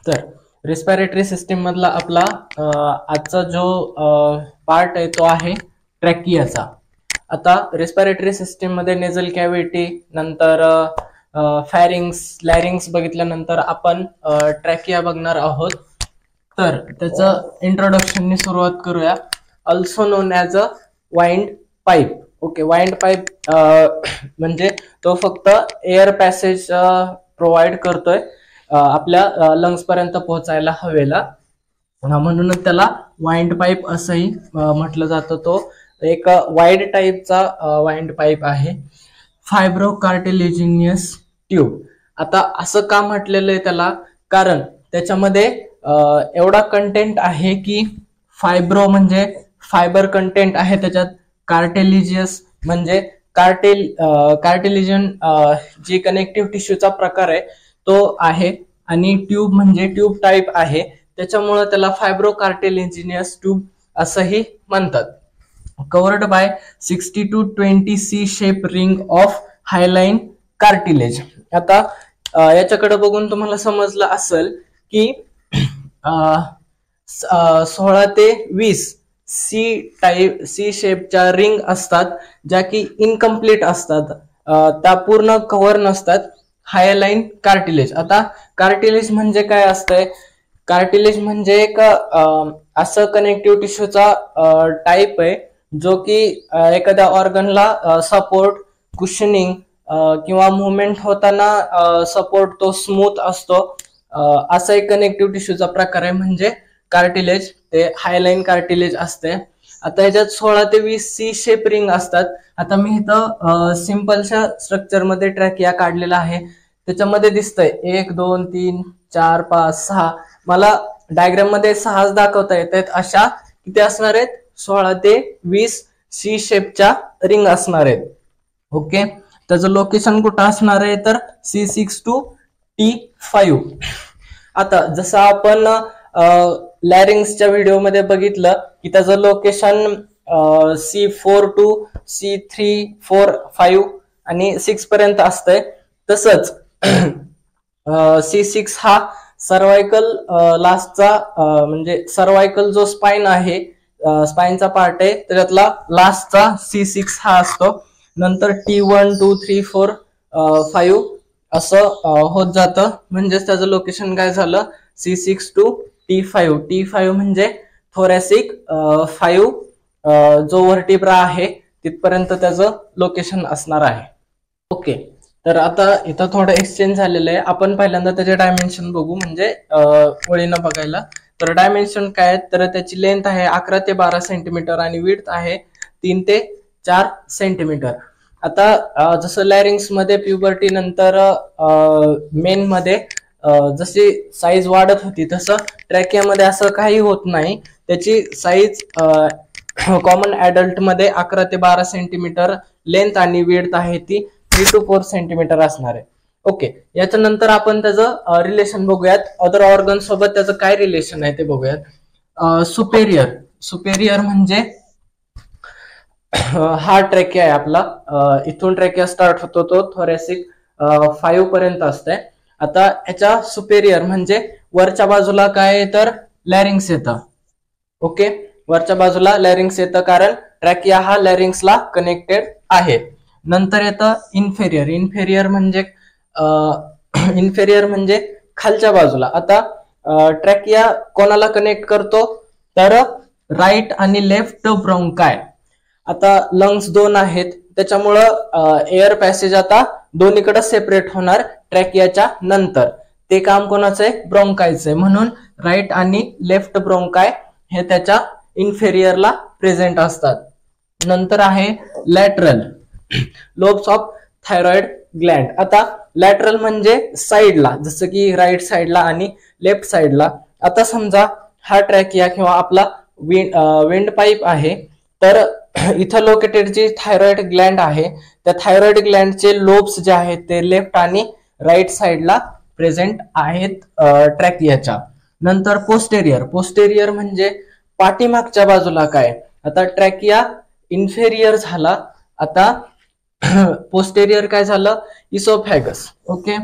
तर respiratory system मधला आपला आजचा जो पार्ट आहे तो आहे ट्रॅकियाचा। आता रेस्पिरेटरी सिस्टीम मध्ये नेझल कॅव्हिटी नंतर फॅरिंग्स लॅरिंग्स बघितल्यानंतर आपण ट्रॅकिया बघणार आहोत। तर त्याचं इंट्रोडक्शननी सुरुवात करूया। Also non as a wind pipe. Okay, wind pipe म्हणजे तो फक्त एअर पॅसेज प्रोव्हाइड करतोय आपल्या लंग्स पर्यंत पोहोचायला हवेला, म्हणूनच त्याला वाइंड पाईप असंही म्हटलं जातं। तो एक वाईड टाईपचा वाइंड पाईप आहे। फायब्रो कार्टिलेजिनियस ट्यूब। आता असं का म्हटलेलं आहे त्याला, कारण त्याच्यामध्ये एवढा कंटेंट आहे की फायब्रो म्हणजे फायबर कंटेंट आहे त्याच्यात, कार्टिलेजियस म्हणजे कार्टिलेजन जी कनेक्टिव्ह टिश्यूचा प्रकार आहे तो आहे, आणि ट्यूब म्हणजे ट्यूब टाईप आहे, त्याच्यामुळे त्याला फायब्रो कार्टिलेजिनियस ट्यूब असंही म्हणतात। Covered by 60 to 20 C shape ring of hyaline cartilage. आता याच्याकडे बघून तुम्हाला समजलं असेल की 16 ते 20 सी शेपच्या रिंग असतात, ज्या की इनकम्प्लीट असतात, त्या पूर्ण कव्हर नसतात। हायलाइन कार्टिलेज। आता कार्टिलेज म्हणजे काय असतंय? कार्टिलेज म्हणजे एक असं कनेक्टिव्ह टिश्यूचा टाईप आहे जो की एखाद्या ऑर्गनला सपोर्ट, कुशनिंग किंवा मुवमेंट होताना सपोर्ट तो स्मूथ असतो, असा एक कनेक्टिव्ह टिश्यूचा प्रकार आहे म्हणजे कार्टिलेज, ते हायलाइन कार्टिलेज असते। आता ह्याच्यात 16 ते 20 सी शेप रिंग असतात। आता मी इथं सिंपलच्या स्ट्रक्चर मध्ये ट्रॅकिया काढलेला आहे, त्याच्यामध्ये दिसतंय 1 2 3 4 5 6, मला डायग्राम मध्ये 6 दाखवता येत आहेत। अशा किती असणार आहेत? 16 ते 20 सी शेपच्या रिंग असणार आहेत। ओके, त्याचं लोकेशन कुठं असणार आहे तर C6 to T5। आता जसं आपण लॅरिंग्सच्या व्हिडिओमध्ये बघितलं की त्याचं लोकेशन C4 to C3 4 5 आणि 6 पर्यंत असतंय, तसंच C6 हा सर्वायकल लास्टचा म्हणजे सर्वायकल जो स्पाइन आहे, स्पाइनचा पार्ट आहे, त्याच्यातला लास्टचा C6 हा असतो। नंतर T1 2 3 4 5 असं होत जातं, म्हणजेच त्याचं लोकेशन काय झालं C6 to T5। T5 म्हणजे थोरॅसिक 5 जो व्हर्टिब्रा आहे तिथपर्यंत त्याचं लोकेशन असणार आहे। ओके, तर आता इथं थोडं एक्सचेंज झालेलं आहे। आपण पहिल्यांदा त्याचे डायमेन्शन बघू, म्हणजे ओळीनं बघायला। तर डायमेन्शन काय आहेत तर त्याची लेंथ आहे 11 ते 12 सेंटीमीटर आणि विड्थ आहे 3 ते 4 सेंटीमीटर। आता जसं लॅरिंग्स मध्ये प्युबर्टी नंतर मेन मध्ये जशी साईज वाढत होती, तसं ट्रॅकियामध्ये असं काही होत नाही। त्याची साईज कॉमन ऍडल्ट मध्ये 11 ते 12 सेंटीमीटर लेंथ आणि विड्थ आहे ती 3 to 4 सेंटीमीटर असणार आहे। ओके, याच्यानंतर आपण त्याचं रिलेशन बघूयात, अदर ऑर्गन सोबत त्याचं काय रिलेशन आहे ते बघूयात। सुपेरियर म्हणजे हा ट्रॅकिया आहे आपला, इथून ट्रॅकिया स्टार्ट होतो, तो थोरॅसिक 5 पर्यंत असतंय। आता याच्या सुपेरियर म्हणजे वरच्या बाजूला काय तर लॅरिंग्स येतं। ओके, वरच्या बाजूला लॅरिंग्स येतं कारण ट्रॅकिया हा लॅरिंग्सला कनेक्टेड आहे। नंतर येतं इन्फेरियर। इन्फेरियर म्हणजे खालच्या बाजूला। आता ट्रॅकिया कोणाला कनेक्ट करतो तर राईट आणि लेफ्ट ब्रोंकाय। आता लंग्स 2 आहेत, त्याच्यामुळं एअर पॅसेज आता दोन्हीकडे सेपरेट होणार ट्रॅकियाच्या नंतर। ते काम कोणाचं आहे? ब्रोंकायचं आहे, म्हणून राईट आणि लेफ्ट ब्रोंकाय हे त्याच्या इन्फेरियरला प्रेझेंट असतात। नंतर आहे lateral lobes of thyroid Gland. आता लॅटरल म्हणजे साईडला, जसं की राईट साईडला आणि लेफ्ट साईडला। आता समजा हा ट्रॅकिया किंवा आपला विंड पाईप आहे, तर इथं लोकेटेड जी थायरॉइड ग्लँड आहे, त्या थायरॉइड ग्लँडचे लोब्स जे आहेत ते लेफ्ट आणि राईट साईडला प्रेझेंट आहेत ट्रॅकियाच्या। नंतर पोस्टेरियर म्हणजे पाठीमागच्या बाजूला काय। आता ट्रॅकिया इन्फेरियर झाला, आता पोस्टेरियर काय झालं? इसोफॅगस। ओके,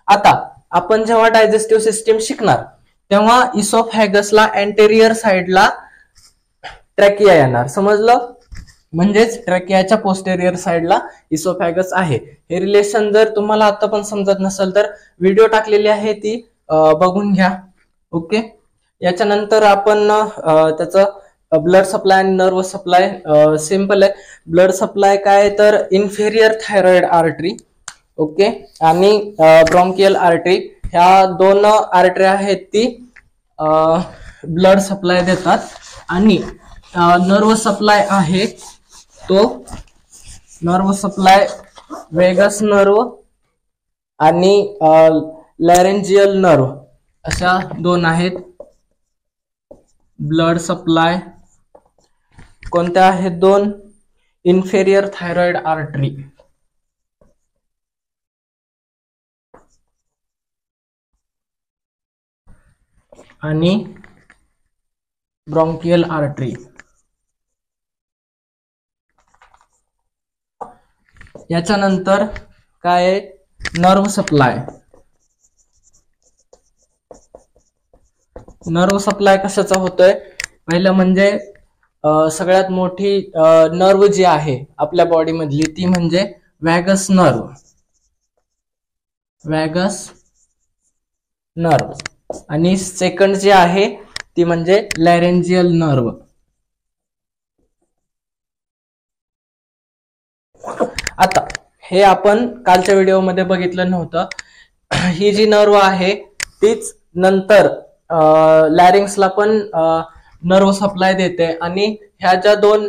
आता आपण जेव्हा डायजेस्टिव्ह सिस्टीम शिकणार तेव्हा इसोफॅगसला अँटेरियर साइडला ट्रॅकिया येणार. समजलं? म्हणजेच ट्रॅकियाच्या पोस्टेरियर साइडला इसोफॅगस आहे. हे रिलेशन जर तुम्हाला आता पण समजत नसेल तर व्हिडिओ टाकलेली आहे ती बघून घ्या. ओके. याच्यानंतर आपण त्याचं ब्लड सप्लाय आणि नर्व सप्लाय सिंपल आहे. ब्लड सप्लाय काय तर इन्फेरियर थायरॉइड आर्टरी, ओके, आणि ब्रॉन्कियल आर्टरी, ह्या दोन आर्टरी आहेत ती ब्लड सप्लाय देतात. आणि नर्व सप्लाय आहे तो नर्व सप्लाय वेगस नर्व आणि लॅरेंजियल नर्व अशा दोन आहेत. ब्लड सप्लाय कोणत्या आहेत? दोन. इन्फेरियर थायरॉइड आर्टरी आणि ब्रॉन्कियल आर्टरी. याच्यानंतर काय? Nerve supply. नर्व सप्लाय कशाचा होतोय? पहिलं म्हणजे सगळ्यात मोठी नर्व जी आहे आपल्या बॉडी मधली ती म्हणजे वॅगस नर्व. Vagus nerve. आणि सेकंड जी आहे ती म्हणजे लॅरेंजियल नर्व. आता हे आपण कालच्या व्हिडिओमध्ये बघितलं नव्हतं. ही जी नर्व आहे तीच नंतर लॅरिंग्सला पण नर्व सप्लाय देते. आणि ह्या ज्या दोन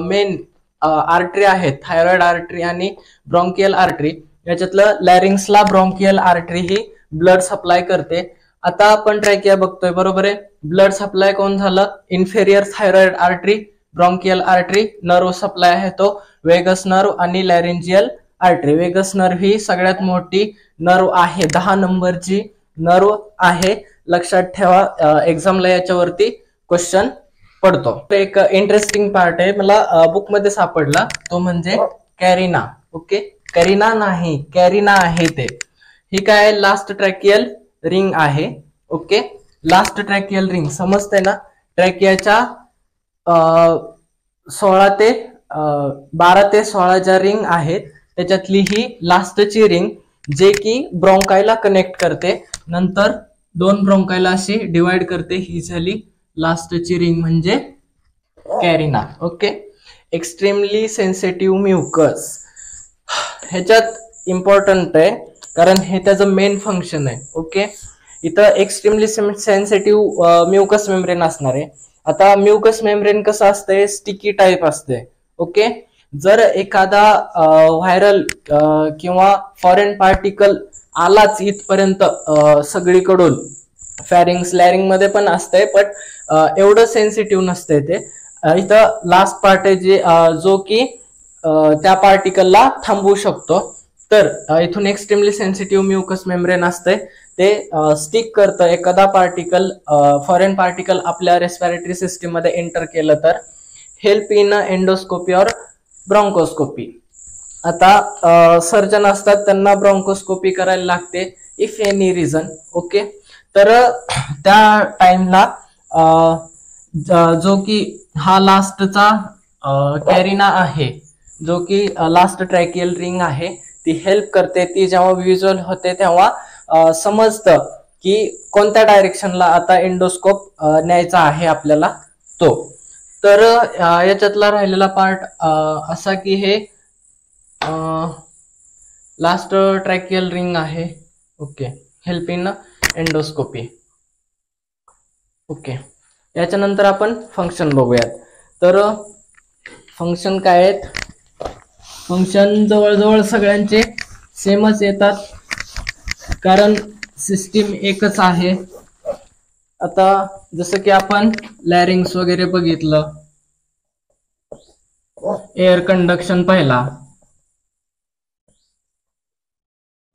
मेन आर्टरी आहेत, थायरॉइड आर्टरी आणि ब्रॉन्कियल आर्टरी, याच्यातलं लॅरिंग्सला ब्रॉन्कियल आर्टरी ही ब्लड सप्लाय करते. आता आपण ट्रॅकिया बघतोय, बरोबर आहे. ब्लड सप्लाय कोण झालं? Inferior thyroid artery, bronchial artery. Nerve supply आहे तो वेगस नर्व आणि लॅरेंजियल आर्टरी. वेगस नर्व ही सगळ्यात मोठी नर्व आहे, 10 नंबरची नर्व आहे. लक्षात ठेवा, एक्झामला याच्यावरती क्वेश्चन पडतो. एक इंटरेस्टिंग पार्ट आहे, मला बुक मध्ये सापडला, तो म्हणजे कॅरिना. ओके, कॅरिना नाही, कॅरिना आहे ते. ही काय? लास्ट ट्रॅकियल रिंग आहे. ओके, लास्ट ट्रॅकियल रिंग समजते ना? ट्रॅकियाच्या 12 ते 16 ज्या रिंग आहेत त्याच्यातली ही लास्टची रिंग, जे की ब्रॉन्कायला कनेक्ट करते, नंतर 2 ब्रॉन्कायला अशी डिवाइड करते. ही झाली लास्टची रिंग म्हणजे Karina. Okay. Extremely sensitive mucus ह्याच्यात इम्पॉर्टंट आहे कारण हे त्याचं मेन फंक्शन आहे. ओके, इथं एक्स्ट्रीमली सेन्सिटिव्ह म्युकस मेम्ब्रेन असणार आहे. आता म्युकस मेम्ब्रेन कसं असतंय? स्टिकी टाईप असते. ओके, जर एखादा व्हायरल किंवा फॉरेन पार्टिकल आलाच इथपर्यंत सगळीकडून, फॅरिंग्स लॅरिंग मध्ये पण असतंय पण एवढं सेन्सिटिव्ह नसतंय ते. इथं लास्ट पार्ट आहे जो की त्या पार्टिकलला थांबवू शकतो. तर इथून एक्स्ट्रीमली सेन्सिटिव्ह म्युकस मेम्ब्रेन असते, ते स्टिक करतं. एखादा पार्टिकल, फॉरेन पार्टिकल आपल्या रेस्पिरेटरी सिस्टीम मध्ये एंटर केलं तर हेल्प इन एंडोस्कोपी और ब्रॉन्कोस्कोपी. आता सर्जन असतात, त्यांना ब्रॉन्कोस्कोपी करायला लागते इफ एनी रिझन. ओके, तर त्या टाइमला जो की हा लास्टचा कॅरिना आहे, जो की लास्ट ट्रॅकियल रिंग आहे, ती हेल्प करते. ती जेव्हा व्हिज्युअल होते तेव्हा समजतं की कोणत्या डायरेक्शनला आता एंडोस्कोप न्यायचा आहे आपल्याला तो. तर याच्यातला राहिलेला पार्ट असा की हे लास्ट ट्रॅकियल रिंग आहे. Okay, help in endoscopy. Okay, याच्यानंतर आपण फंक्शन बघूयात. तर फंक्शन काय आहेत? फंक्शन जवळजवळ सगळ्यांचे सेमच येतात कारण सिस्टीम एकच आहे. आता जसं की आपण लॅरिंग्स वगैरे बघितलं, एअर कंडक्शन पहिला.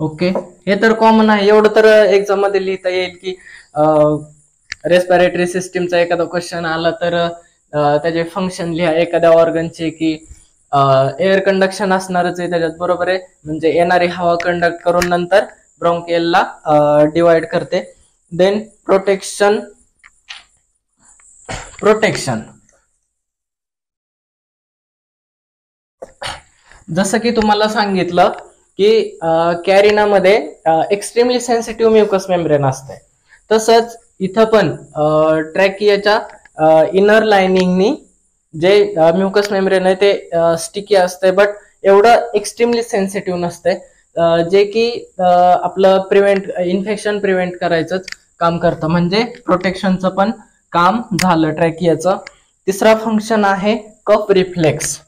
ओके, हे तर कॉमन आहे, एवढं तर एक्झाम मध्ये लिहिता येईल की रेस्पिरेटरी सिस्टीमचा एखादा क्वेश्चन आला तर त्याचे फंक्शन लिहा एखाद्या ऑर्गनचे, की एअर कंडक्शन असणारच आहे त्याच्यात, बरोबर आहे. म्हणजे येणारी हवा कंडक्ट करून नंतर ब्रॉन्कियलला डिवाइड करते. देन प्रोटेक्शन जसं की तुम्हाला सांगितलं की कॅरिनामध्ये एक्स्ट्रीमली सेन्सिटिव्ह म्युकस मेम्ब्रेन असते, तसंच इथं पण ट्रॅकियाच्या इनर लाइनिंगनी जे म्युकस मेम्ब्रेन आहे ते स्टिकी असते, बट एवढं एक्स्ट्रीमली सेन्सिटिव्ह नसते, जे की आपलं इन्फेक्शन प्रिव्हेंट करायचंच काम करतं. म्हणजे प्रोटेक्शनचं पण काम झालं ट्रॅकियाचं. तिसरा फंक्शन आहे कफ रिफ्लेक्स.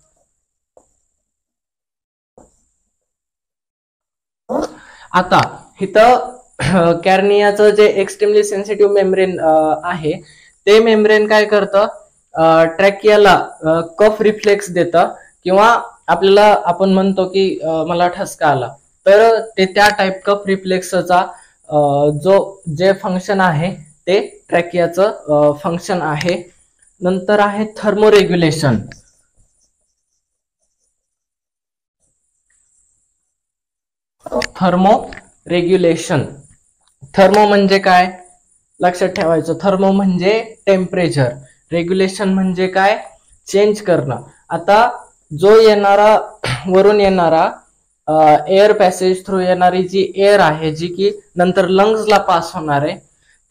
आता इथं कॅर्नियाचं जे एक्स्ट्रीमली सेन्सिटिव्ह मेम्ब्रेन आहे ते मेम्ब्रेन काय करतं, ट्रॅकियाला कफ रिफ्लेक्स देतं, किंवा आपल्याला आपण म्हणतो की मला ठसका आला, तर ते त्या टाईप कफ रिफ्लेक्सचा जे फंक्शन आहे ते ट्रॅकियाचं फंक्शन आहे. नंतर आहे थर्मोरेग्युलेशन. थर्मो म्हणजे काय लक्षात ठेवायचं, थर्मो म्हणजे टेम्परेचर, रेग्युलेशन म्हणजे काय चेंज करणं. आता जो वरून येणारा एअर पॅसेज थ्रू येणारी जी एअर आहे जी की नंतर लंग्सला पास होणार आहे,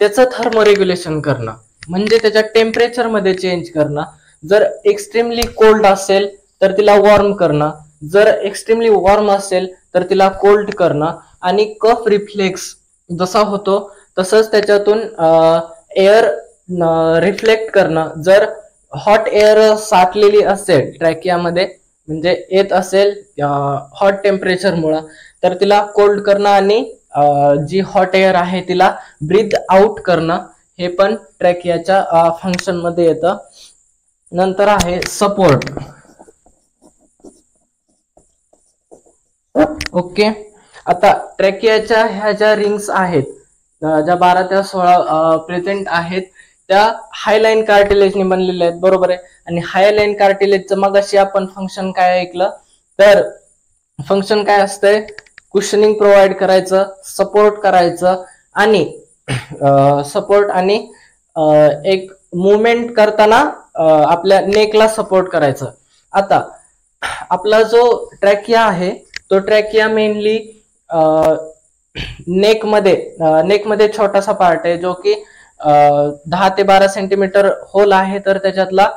त्याचं थर्मोरेग्युलेशन करणं म्हणजे त्याच्या टेम्परेचर मध्ये चेंज करणं. जर एक्स्ट्रीमली कोल्ड असेल तर तिला वॉर्म करणं, जर एक्स्ट्रीमली वॉर्म असेल तर तिला कोल्ड करणं. आणि कफ रिफ्लेक्स जसा होतो तसंच त्याच्यातून एअर रिफ्लेक्ट करणं. जर हॉट एअर साठलेली असेल ट्रॅकियामध्ये, म्हणजे येत असेल हॉट टेम्परेचरमुळं, तर तिला कोल्ड करणं आणि जी हॉट एअर आहे तिला ब्रीथ आउट करणं, हे पण ट्रॅकियाच्या फंक्शन मध्ये येतं. नंतर आहे सपोर्ट. ओके, आता ट्रॅकियाच्या ह्या ज्या रिंग्स आहेत, ज्या 12 ते 16 प्रेझेंट आहेत, त्या हायलाईन कार्टिलेजने बनलेल्या आहेत, बरोबर आहे. आणि हायलाईन कार्टिलेजचं मगाशी आपण फंक्शन काय ऐकलं, तर फंक्शन काय असतंय, कुशनिंग प्रोव्हाइड करायचं, सपोर्ट करायचं, आणि एक मुवमेंट करताना आपल्या नेकला सपोर्ट करायचं. आता आपला जो ट्रॅकिया आहे तो ट्रॅकिया मेनली नेकमध्ये छोटासा पार्ट आहे जो की 10 ते 12 सेंटीमीटर होल आहे, तर त्याच्यातला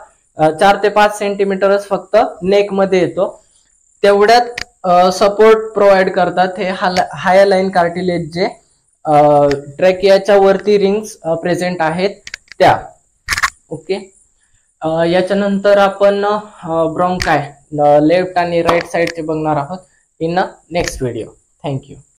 4 ते 5 सेंटीमीटरच फक्त नेक मध्ये येतो. तेवढ्यात सपोर्ट प्रोव्हाइड करतात हे हायलाईन कार्टिलेज जे ट्रॅकियाच्या वरती रिंग्स प्रेझेंट आहेत त्या. ओके, याच्यानंतर आपण ब्रॉन्काय लेफ्ट आणि राईट साइडचे बघणार आहोत इन नेक्स्ट व्हिडिओ. थँक्यू.